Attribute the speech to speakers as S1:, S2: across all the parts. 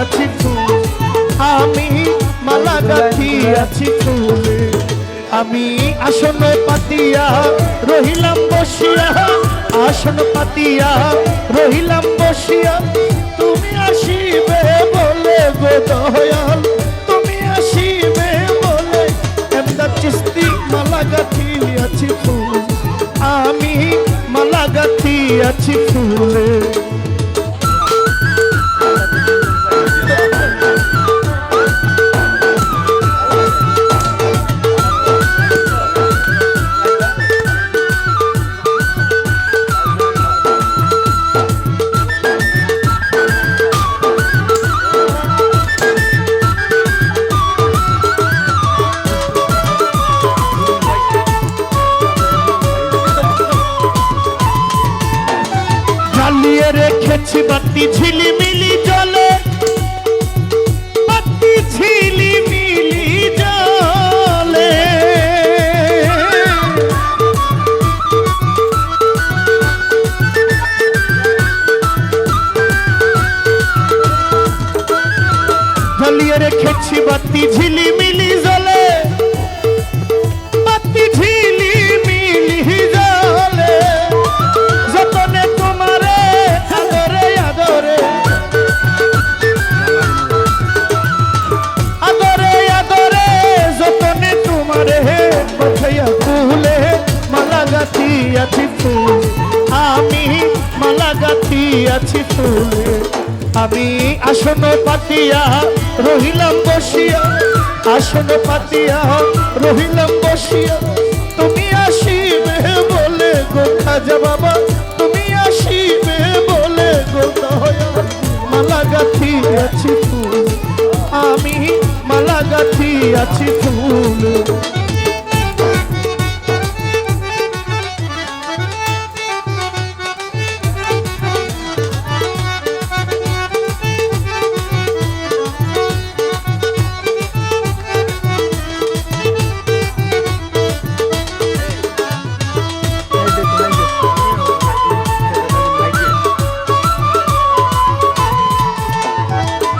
S1: আছি ফুল, আমি মালা গাঁথিয়াছি ফুলে। আমি আসন পাতিয়া রহিলাম বসিয়া, আসন পাতিয়া রহিলাম বসিয়া, তুমি আসিবে বলে গো দয়াল, তুমি আসিবে বলে। এমদাদ চিশতি মালা গাঁথিয়াছি ফুল, আমি মালা গাঁথিয়াছি ফুলে। জ্বালিয়ে রেখেছি বাতি ঝিলিমিলি জলে, বাতি ঝিলিমিলি জলে। জ্বালিয়ে রেখেছি বাতি ঝিলিমিলি জলে, বাতি ঝিলিমিলি জলে। যতনে তোমারে আদরে আদরে, আদরে আদরে, যতনে তোমারে পাঠাইয়া ফুলে। মালা গাঁথিয়াছি ফুল, আমি মালা গাঁথিয়াছি ফুলে। আমি আসন পাতিয়া রহিলাম বসিয়া, আসন পাতিয়া রহিলাম বসিয়া, তুমি আসিবে বলে গো খাজা বাবা, তুমি আসিবে বলে গো দয়াল। মালা গাঁথিয়াছি ফুল, আমি মালা গাঁথিয়াছি ফুল।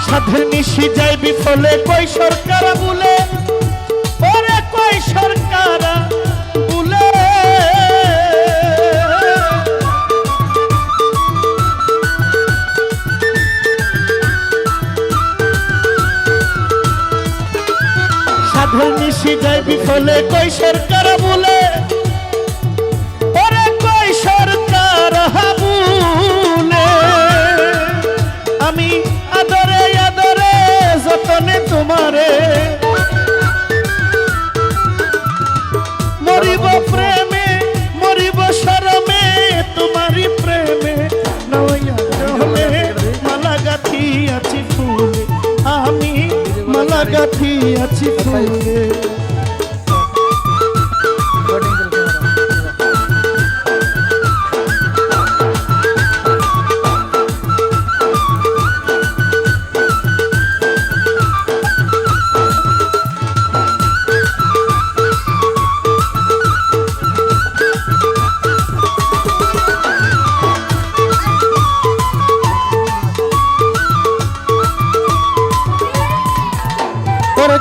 S1: সাধের নিশি যাই বিফলে কই সরকার বলে, ওরে কই সরকার বলে। সাধের নিশি যাই বিফলে কই সরকার বলে, ওরে কই সরকার বলে। আমি আদরে আদরে যতনে তোমারে, মরিব প্রেমে মরিব শরমে, তোমারি প্রেমে নয়া চলে। মালা গাঁথিয়াছি ফুলে, আমি মালা গাঁথিয়াছি ফুলে।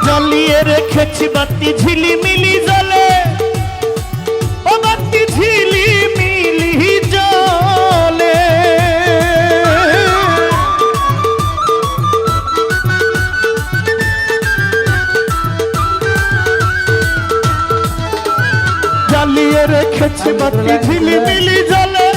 S1: জ্বালিয়ে রেখেছি বাতি ঝিলিমিলি জলে, ও বাতি ঝিলিমিলি জলে। জ্বালিয়ে রেখেছি বাতি ঝিলিমিলি জলে,